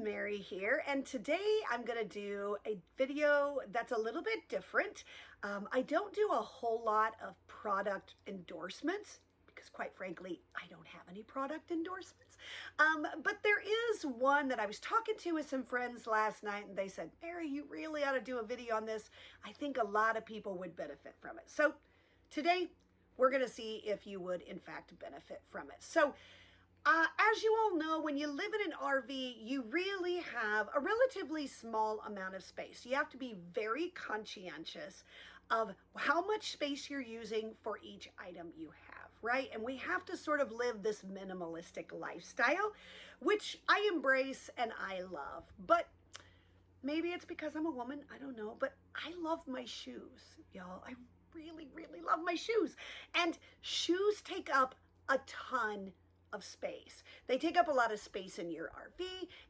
Mary here, and today I'm going to do a video that's a little bit different. I don't do a whole lot of product endorsements because quite frankly, I don't have any product endorsements. But there is one that I was talking to with some friends last night, and they said, Mary, you really ought to do a video on this. I think a lot of people would benefit from it. So today we're going to see if you would in fact benefit from it. So as you all know, when you live in an RV, you really have a relatively small amount of space. You have to be very conscientious of how much space you're using for each item you have, right? And we have to sort of live this minimalistic lifestyle, which I embrace and I love. But maybe it's because I'm a woman, I don't know, but I love my shoes, y'all. I really, really love my shoes. And shoes take up a ton of space. They take up a lot of space in your RV,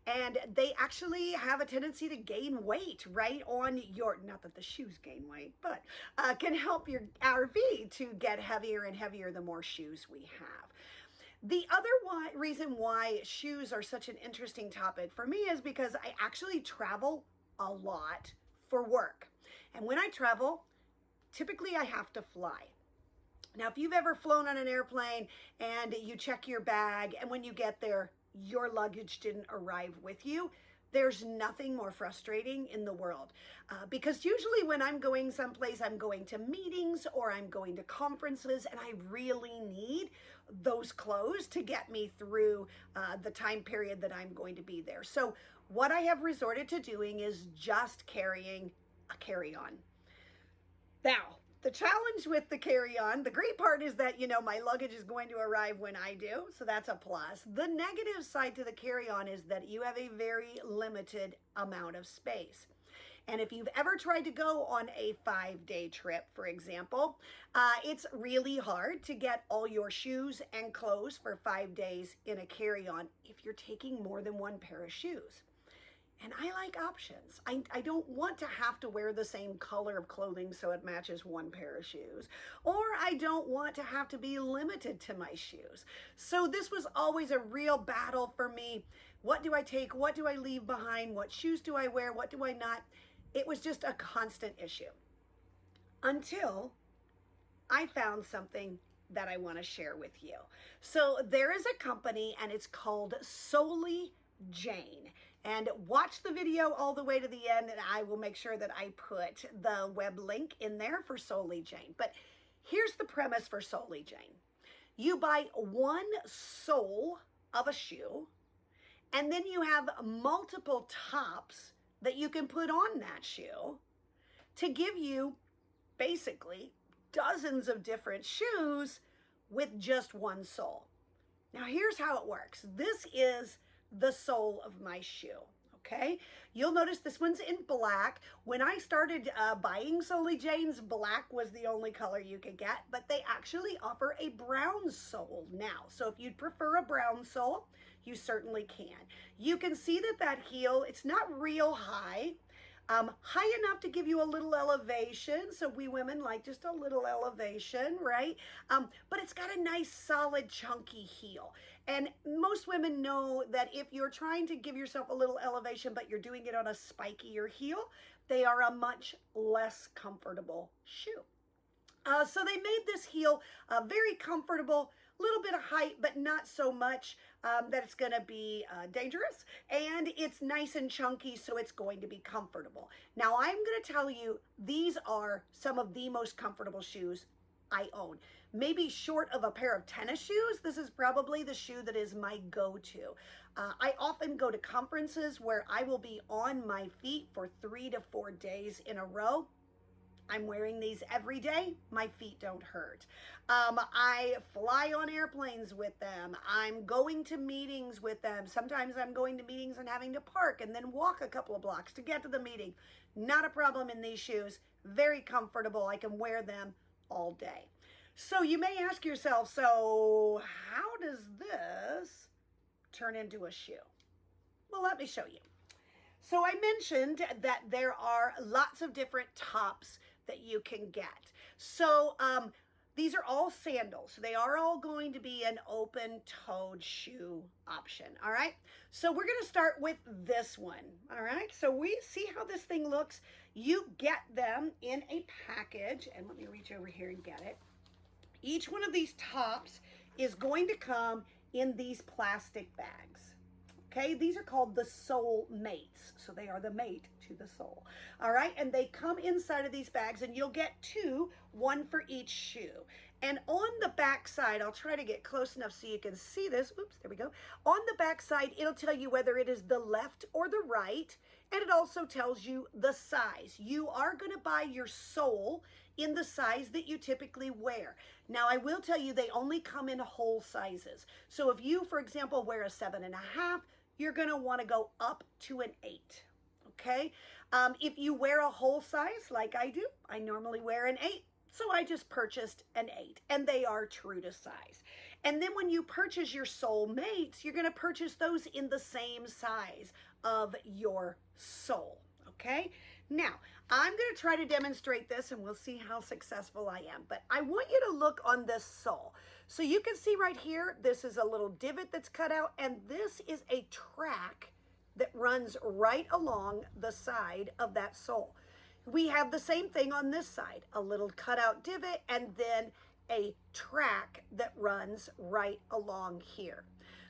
and they actually have a tendency to gain weight, right? On your, not that the shoes gain weight, but can help your RV to get heavier and heavier the more shoes we have. The other reason why shoes are such an interesting topic for me is because I actually travel a lot for work. And when I travel, typically I have to fly. Now, if you've ever flown on an airplane and you check your bag and when you get there, your luggage didn't arrive with you, there's nothing more frustrating in the world. Because usually when I'm going someplace, I'm going to meetings or I'm going to conferences, and I really need those clothes to get me through the time period that I'm going to be there. So what I have resorted to doing is just carrying a carry-on. Now, the challenge with the carry-on, the great part is that, my luggage is going to arrive when I do, so that's a plus. The negative side to the carry-on is that you have a very limited amount of space. And if you've ever tried to go on a 5-day trip, for example, it's really hard to get all your shoes and clothes for 5 days in a carry-on if you're taking more than one pair of shoes. And I like options. I don't want to have to wear the same color of clothing so it matches one pair of shoes. Or I don't want to have to be limited to my shoes. So this was always a real battle for me. What do I take? What do I leave behind? What shoes do I wear? What do I not? It was just a constant issue. Until I found something that I want to share with you. So there is a company and it's called Solely Jane, and watch the video all the way to the end and I will make sure that I put the web link in there for Solely Jane. But here's the premise for Solely Jane. You buy one sole of a shoe and then you have multiple tops that you can put on that shoe to give you basically dozens of different shoes with just one sole. Now here's how it works. This is the sole of my shoe, okay? You'll notice this one's in black. When I started buying Solely Jane's, black was the only color you could get, but they actually offer a brown sole now. So if you'd prefer a brown sole, you certainly can. You can see that heel, it's not real high. High enough to give you a little elevation. So we women like just a little elevation, right? But it's got a nice solid chunky heel. And most women know that if you're trying to give yourself a little elevation, but you're doing it on a spikier heel, they are a much less comfortable shoe. So they made this heel very comfortable, a little bit of height, but not so much that it's going to be dangerous. And it's nice and chunky, so it's going to be comfortable. Now, I'm going to tell you, these are some of the most comfortable shoes I own. Maybe short of a pair of tennis shoes, this is probably the shoe that is my go-to. I often go to conferences where I will be on my feet for 3 to 4 days in a row. I'm wearing these every day. My feet don't hurt. I fly on airplanes with them. I'm going to meetings with them. Sometimes I'm going to meetings and having to park and then walk a couple of blocks to get to the meeting. Not a problem in these shoes. Very comfortable. I can wear them all day. So you may ask yourself, so how does this turn into a shoe? Well, let me show you. So I mentioned that there are lots of different tops that you can get. So These are all sandals. They are all going to be an open-toed shoe option, all right? So we're gonna start with this one, all right? So we see how this thing looks. You get them in a package, and let me reach over here and get it. Each one of these tops is going to come in these plastic bags. Okay, these are called the sole mates. So they are the mate to the sole. All right, and they come inside of these bags, and you'll get two, one for each shoe. And on the back side, I'll try to get close enough so you can see this. Oops, there we go. On the back side, it'll tell you whether it is the left or the right, and it also tells you the size. You are going to buy your sole in the size that you typically wear. Now, I will tell you they only come in whole sizes. So if you, for example, wear a 7.5, you're going to want to go up to an 8. Okay? If you wear a whole size like I do, I normally wear an 8. So I just purchased an 8, and they are true to size. And then when you purchase your sole mates, you're going to purchase those in the same size of your sole. Okay? Now, I'm going to try to demonstrate this, and we'll see how successful I am. But I want you to look on this sole. So you can see right here, this is a little divot that's cut out, and this is a track that runs right along the side of that sole. We have the same thing on this side, a little cutout divot, and then a track that runs right along here.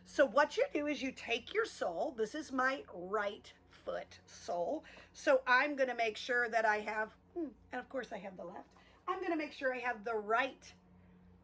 So what you do is you take your sole. This is my right foot sole. So I'm going to make sure that I have, and of course I have the left, I'm going to make sure I have the right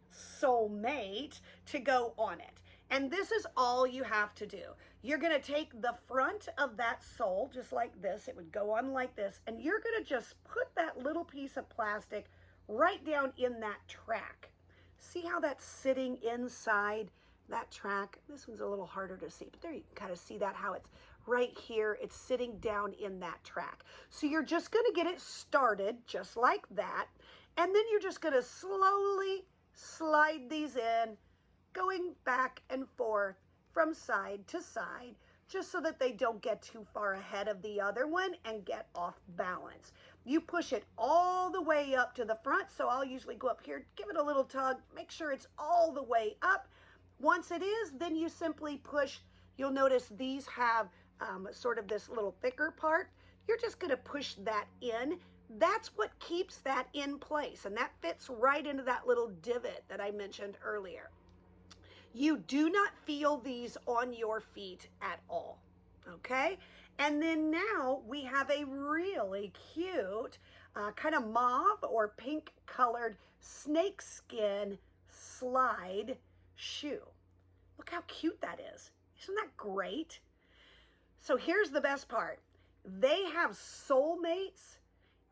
sole mate to go on it. And this is all you have to do. You're going to take the front of that sole, just like this. It would go on like this. And you're going to just put that little piece of plastic right down in that track. See how that's sitting inside that track? This one's a little harder to see, but there you can kind of see that, how it's right here. It's sitting down in that track. So you're just going to get it started just like that. And then you're just going to slowly slide these in, going back and forth from side to side, just so that they don't get too far ahead of the other one and get off balance. You push it all the way up to the front, so I'll usually go up here, give it a little tug, make sure it's all the way up. Once it is, then you simply push. You'll notice these have sort of this little thicker part. You're just going to push that in. That's what keeps that in place, and that fits right into that little divot that I mentioned earlier. You do not feel these on your feet at all, okay? And then now we have a really cute kind of mauve or pink colored snakeskin slide shoe. Look how cute that is. Isn't that great? So here's the best part. They have sole mates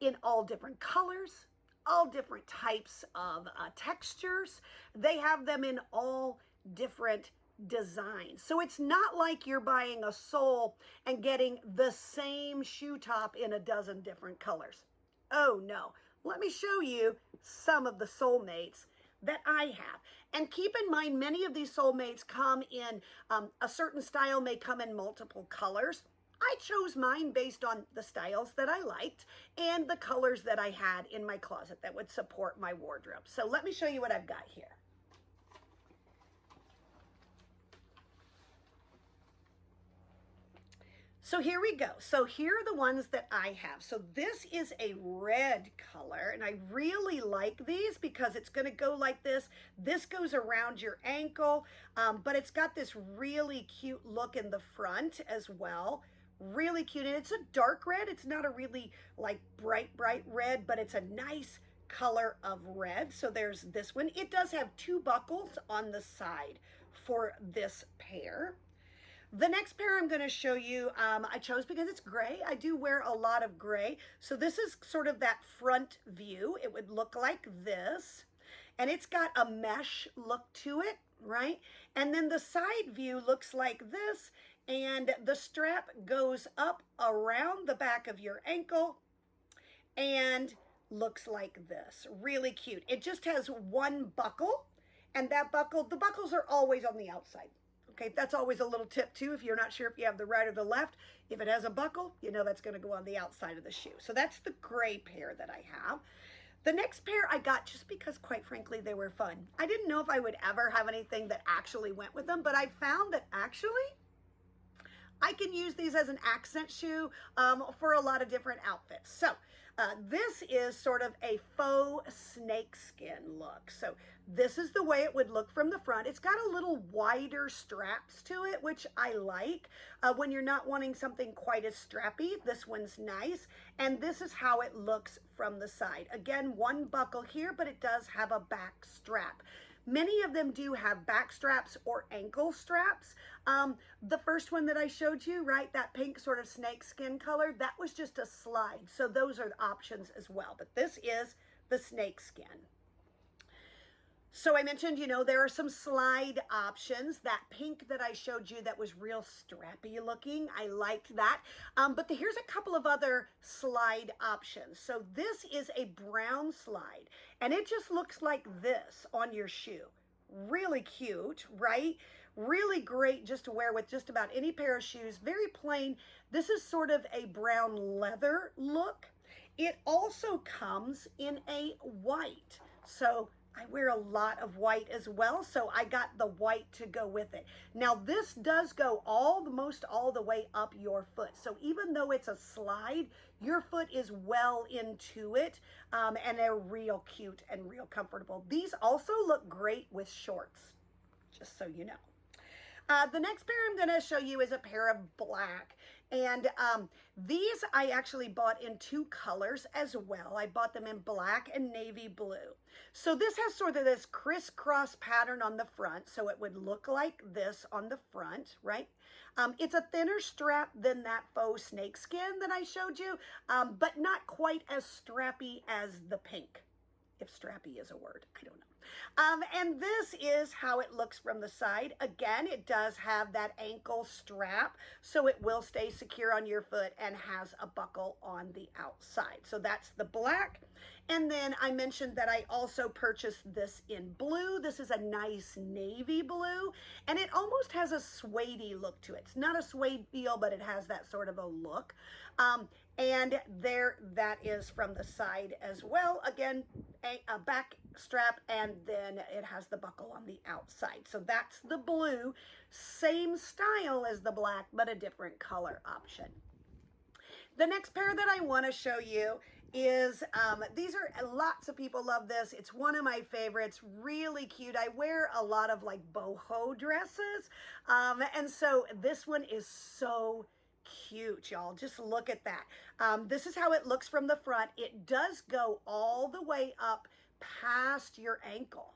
in all different colors, all different types of textures. They have them in all different designs. So it's not like you're buying a sole and getting the same shoe top in a dozen different colors. Oh no. Let me show you some of the sole mates that I have. And keep in mind, many of these sole mates come in, a certain style may come in multiple colors. I chose mine based on the styles that I liked and the colors that I had in my closet that would support my wardrobe. So let me show you what I've got here. So here we go. So here are the ones that I have. So this is a red color, and I really like these because it's going to go like this. This goes around your ankle, but it's got this really cute look in the front as well. Really cute, and it's a dark red. It's not a really like bright red, but it's a nice color of red. So there's this one. It does have two buckles on the side for this pair. The next pair I'm going to show you, I chose because it's gray. I do wear a lot of gray. So this is sort of that front view. It would look like this. And it's got a mesh look to it, right? And then the side view looks like this. And the strap goes up around the back of your ankle and looks like this. Really cute. It just has one buckle. And that buckle, the buckles are always on the outside. Okay, that's always a little tip too. If you're not sure if you have the right or the left, if it has a buckle, you know that's going to go on the outside of the shoe. So that's the gray pair that I have. The next pair I got just because, quite frankly, they were fun. I didn't know if I would ever have anything that actually went with them, but I found that actually I can use these as an accent shoe for a lot of different outfits. So this is sort of a faux snakeskin look. So this is the way it would look from the front. It's got a little wider straps to it, which I like. When you're not wanting something quite as strappy, this one's nice. And this is how it looks from the side. Again, one buckle here, but it does have a back strap. Many of them do have back straps or ankle straps. The first one that I showed you, right, that pink sort of snake skin color, that was just a slide. So those are the options as well. But this is the snake skin. So I mentioned, you know, there are some slide options. That pink that I showed you that was real strappy looking, I liked that. But here's a couple of other slide options. So this is a brown slide, and it just looks like this on your shoe. Really cute, right? Really great just to wear with just about any pair of shoes. Very plain. This is sort of a brown leather look. It also comes in a white. So I wear a lot of white as well, so I got the white to go with it. Now this does go almost all the way up your foot. So even though it's a slide, your foot is well into it, and they're real cute and real comfortable. These also look great with shorts, just so you know. The next pair I'm going to show you is a pair of black. And these I actually bought in two colors as well. I bought them in black and navy blue. So this has sort of this crisscross pattern on the front. So it would look like this on the front, right? It's a thinner strap than that faux snakeskin that I showed you, but not quite as strappy as the pink. If strappy is a word, I don't know. And this is how it looks from the side. Again, it does have that ankle strap, so it will stay secure on your foot and has a buckle on the outside. So that's the black. And then I mentioned that I also purchased this in blue. This is a nice navy blue, and it almost has a suede-y look to it. It's not a suede feel, but it has that sort of a look. And there, that is from the side as well. Again, a back strap, and then it has the buckle on the outside. So that's the blue. Same style as the black, but a different color option. The next pair that I want to show you is, these are, lots of people love this. It's one of my favorites, really cute. I wear a lot of like boho dresses. And so this one is so cute, y'all. Just look at that. This is how it looks from the front. It does go all the way up past your ankle,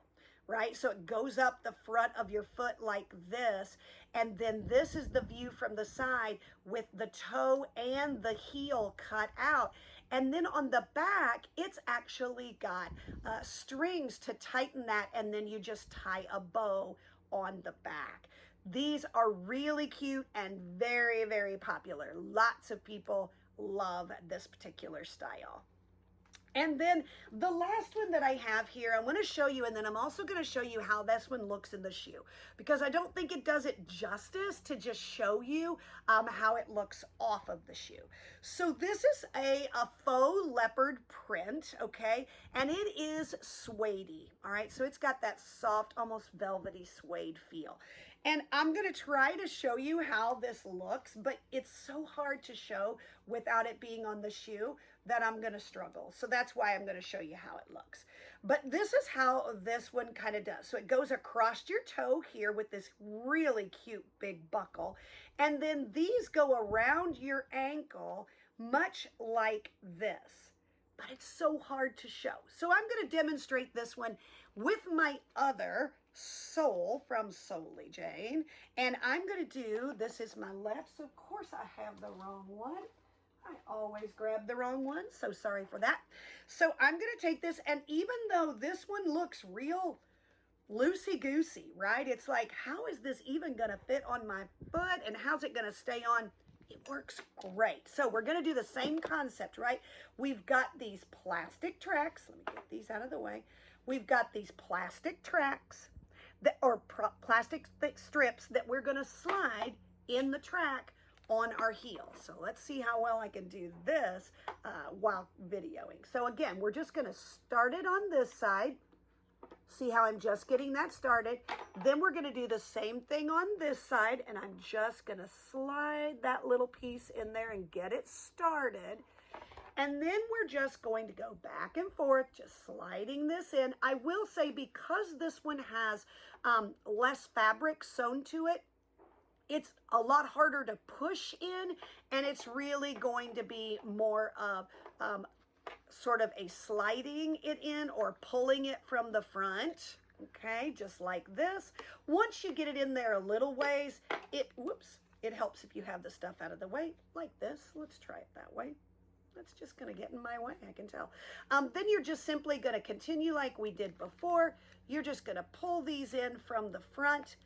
right? So it goes up the front of your foot like this. And then this is the view from the side with the toe and the heel cut out. And then on the back, it's actually got strings to tighten that. And then you just tie a bow on the back. These are really cute and very, very popular. Lots of people love this particular style. And then the last one that I have here, I want to show you, and then I'm also going to show you how this one looks in the shoe, because I don't think it does it justice to just show you how it looks off of the shoe. So this is a faux leopard print, okay, and it is suede-y, all right? So it's got that soft, almost velvety suede feel. And I'm going to try to show you how this looks, but it's so hard to show without it being on the shoe that I'm going to struggle. So that's why I'm going to show you how it looks. But this is how this one kind of does. So it goes across your toe here with this really cute big buckle. And then these go around your ankle much like this. But it's so hard to show. So I'm going to demonstrate this one with my other sole from Solely Jane. And I'm going to do, this is my left, so of course I have the wrong one. I always grab the wrong one, so sorry for that. So I'm going to take this, and even though this one looks real loosey-goosey, right? It's like, how is this even going to fit on my foot, and how's it going to stay on? It works great. So we're going to do the same concept, right? We've got these plastic tracks. Let me get these out of the way. We've got these plastic tracks, plastic strips that we're going to slide in the track on our heel. So let's see how well I can do this while videoing. So again, we're just going to start it on this side. See how I'm just getting that started. Then we're going to do the same thing on this side, and I'm just going to slide that little piece in there and get it started. And then we're just going to go back and forth, just sliding this in. I will say, because this one has less fabric sewn to it, it's a lot harder to push in, and it's really going to be more of sort of a sliding it in or pulling it from the front. Okay, just like this. Once you get it in there a little ways, it helps if you have the stuff out of the way, like this. Let's try it that way. That's just going to get in my way, I can tell. Then you're just simply going to continue like we did before. You're just going to pull these in from the front.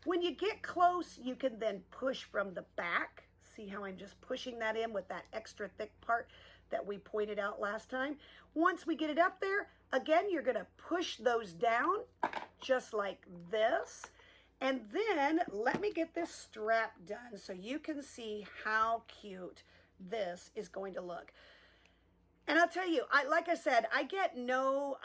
When you get close, you can then push from the back. See how I'm just pushing that in with that extra thick part that we pointed out last time. Once we get it up there, again, you're going to push those down just like this. And then let me get this strap done so you can see how cute this is going to look. And I'll tell you, like I said, I get no,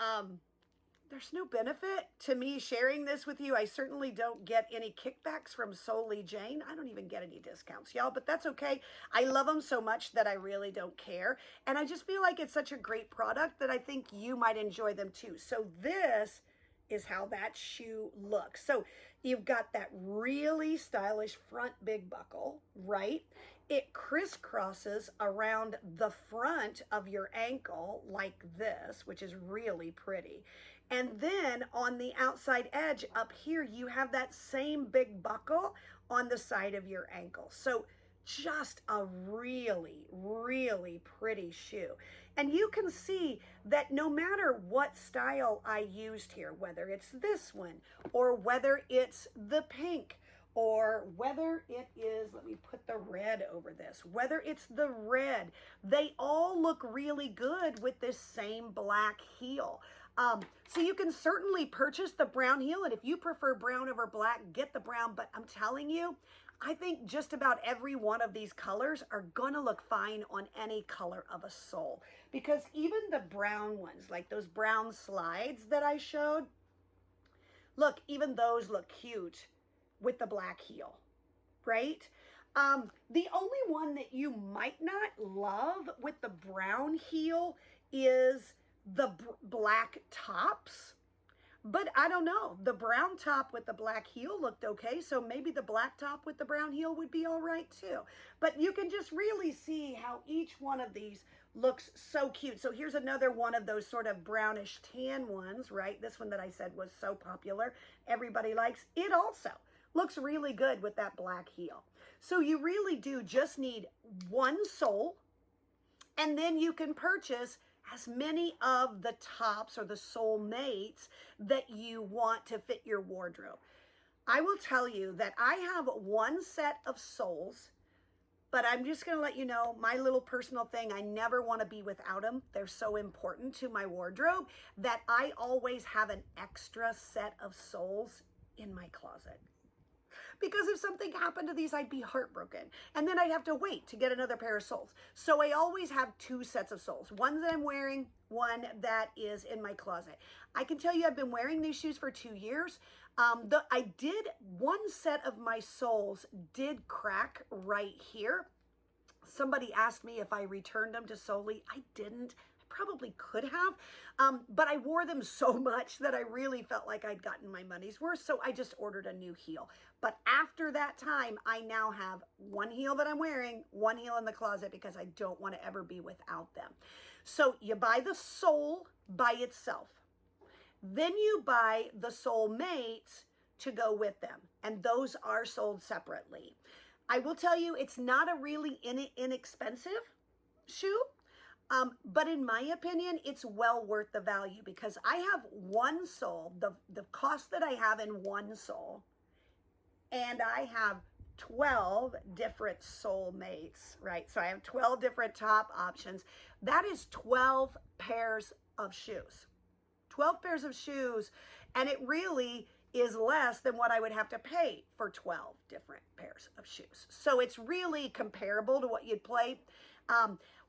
there's no benefit to me sharing this with you. I certainly don't get any kickbacks from Solely Jane. I don't even get any discounts, y'all, but that's okay. I love them so much that I really don't care. And I just feel like it's such a great product that I think you might enjoy them too. So this is how that shoe looks. So you've got that really stylish front big buckle, right? It crisscrosses around the front of your ankle like this, which is really pretty. And then on the outside edge up here, you have that same big buckle on the side of your ankle. So just a really, really pretty shoe. And you can see that no matter what style I used here, whether it's this one or whether it's the pink, or whether it is, let me put the red over this, whether it's the red, they all look really good with this same black heel. So you can certainly purchase the brown heel, and if you prefer brown over black, get the brown, but I'm telling you, I think just about every one of these colors are gonna look fine on any color of a sole, because even the brown ones, like those brown slides that I showed, look, even those look cute with the black heel, right? The only one that you might not love with the brown heel is the black tops. But I don't know, the brown top with the black heel looked okay, so maybe the black top with the brown heel would be all right too. But you can just really see how each one of these looks so cute. So here's another one of those sort of brownish tan ones, right? This one that I said was so popular, everybody likes. It also looks really good with that black heel. So you really do just need one sole, and then you can purchase as many of the tops or the sole mates that you want to fit your wardrobe. I will tell you that I have one set of soles, but I'm just going to let you know my little personal thing. I never want to be without them. They're so important to my wardrobe that I always have an extra set of soles in my closet. Because if something happened to these, I'd be heartbroken. And then I'd have to wait to get another pair of soles. So I always have two sets of soles. One that I'm wearing, one that is in my closet. I can tell you I've been wearing these shoes for 2 years. One set of my soles did crack right here. Somebody asked me if I returned them to Solely. I didn't. Probably could have, but I wore them so much that I really felt like I'd gotten my money's worth, so I just ordered a new heel. But after that time, I now have one heel that I'm wearing, one heel in the closet, because I don't want to ever be without them. So you buy the sole by itself. Then you buy the sole mates to go with them, and those are sold separately. I will tell you, it's not a really inexpensive shoe. But in my opinion, it's well worth the value, because I have one sole, the cost that I have in one sole, and I have 12 different sole mates, right? So I have 12 different top options. That is 12 pairs of shoes. 12 pairs of shoes, and it really is less than what I would have to pay for 12 different pairs of shoes. So it's really comparable to what you'd pay.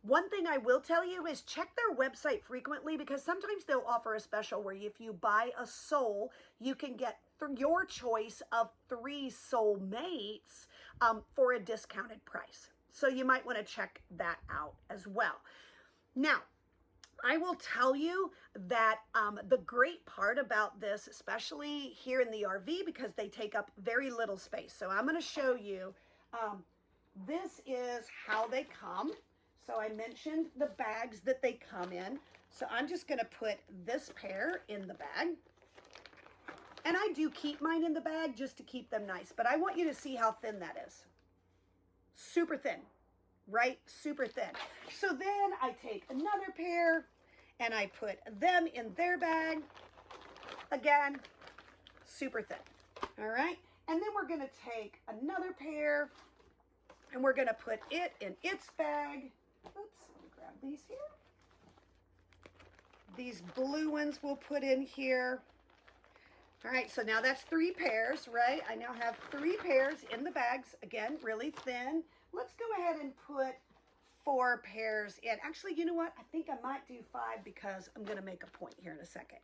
One thing I will tell you is check their website frequently, because sometimes they'll offer a special where if you buy a sole, you can get your choice of 3 sole mates for a discounted price. So you might want to check that out as well. Now, I will tell you that the great part about this, especially here in the RV, because they take up very little space. So I'm going to show you, this is how they come. So I mentioned the bags that they come in. So I'm just going to put this pair in the bag. And I do keep mine in the bag just to keep them nice. But I want you to see how thin that is. Super thin, right? Super thin. So then I take another pair and I put them in their bag. Again, super thin. All right. And then we're going to take another pair and we're going to put it in its bag. Oops, let me grab these here. These blue ones we'll put in here. All right, so now that's 3 pairs, right? I now have 3 pairs in the bags. Again, really thin. Let's go ahead and put 4 pairs in. Actually, you know what? I think I might do 5 because I'm going to make a point here in a second.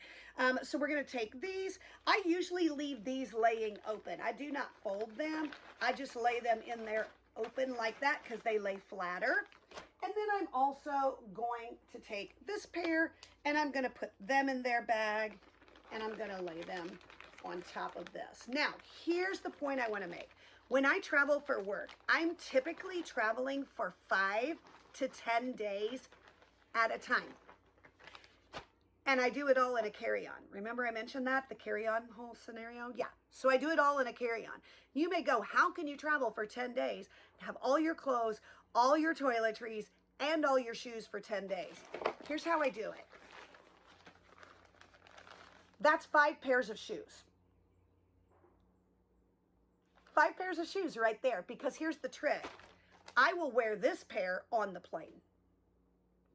So we're going to take these. I usually leave these laying open. I do not fold them. I just lay them in there open like that because they lay flatter. And then I'm also going to take this pair and I'm going to put them in their bag and I'm going to lay them on top of this. Now, here's the point I want to make. When I travel for work, I'm typically traveling for 5 to 10 days at a time. And I do it all in a carry-on. Remember I mentioned that, the carry-on whole scenario? Yeah, so I do it all in a carry-on. You may go, how can you travel for 10 days, have all your clothes, all your toiletries, and all your shoes for 10 days? Here's how I do it. That's 5 pairs of shoes. 5 pairs of shoes right there, because here's the trick. I will wear this pair on the plane,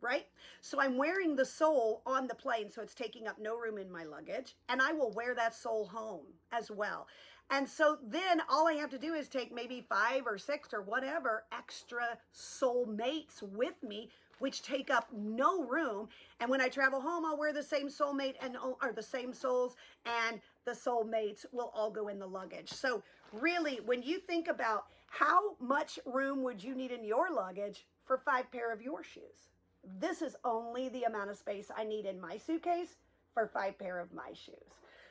right? So I'm wearing the sole on the plane, so it's taking up no room in my luggage, and I will wear that sole home as well. And so then all I have to do is take maybe 5 or 6 or whatever extra sole mates with me, which take up no room. And when I travel home, I'll wear the same sole mate or the same soles, and the sole mates will all go in the luggage. So really, when you think about how much room would you need in your luggage for 5 pair of your shoes, this is only the amount of space I need in my suitcase for 5 pair of my shoes.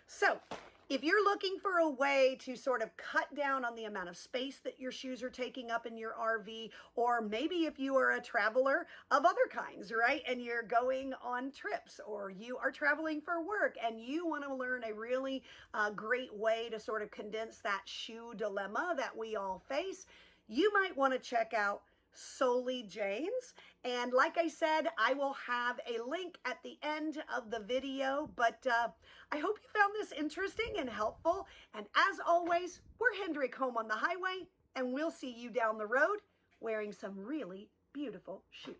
So if you're looking for a way to sort of cut down on the amount of space that your shoes are taking up in your RV, or maybe if you are a traveler of other kinds, right, and you're going on trips, or you are traveling for work and you want to learn a really great way to sort of condense that shoe dilemma that we all face, you might want to check out Solely Jane's. And like I said, I will have a link at the end of the video, but I hope you found this interesting and helpful. And as always, we're Hendrick Home on the Highway, and we'll see you down the road wearing some really beautiful shoes.